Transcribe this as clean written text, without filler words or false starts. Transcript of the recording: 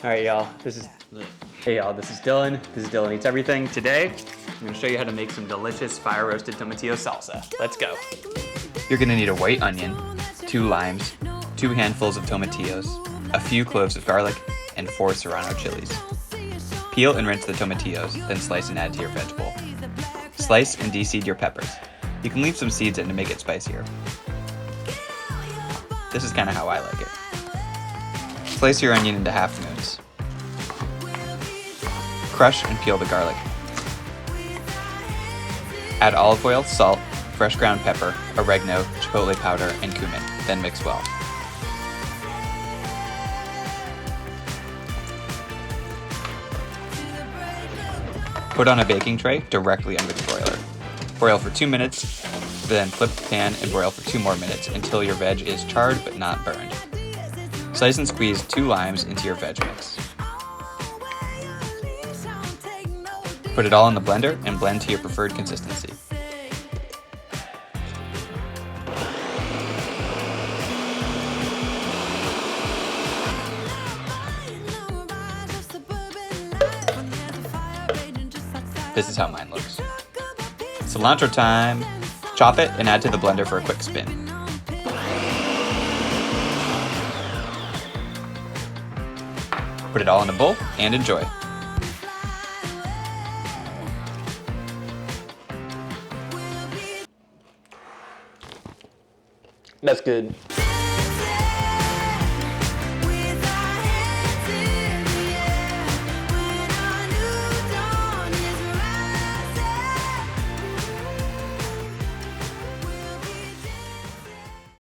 All right, y'all. This is Dylan. This is Dylan Eats Everything. Today, I'm gonna show you how to make some delicious fire roasted tomatillo salsa. Let's go. You're gonna need a white onion, 2 limes, 2 handfuls of tomatillos, a few cloves of garlic, and 4 serrano chilies. Peel and rinse the tomatillos, then slice and add to your veg bowl. Slice and de-seed your peppers. You can leave some seeds in to make it spicier. This is kind of how I like it. Slice your onion into half moons. Crush and peel the garlic. Add olive oil, salt, fresh ground pepper, oregano, chipotle powder, and cumin, then mix well. Put on a baking tray directly under the broiler. Broil for 2 minutes, then flip the pan and broil for 2 more minutes until your veg is charred but not burned. Slice and squeeze 2 limes into your veg mix. Put it all in the blender and blend to your preferred consistency. This is how mine looks. Cilantro time! Chop it and add to the blender for a quick spin. Put it all in a bowl and enjoy. That's good.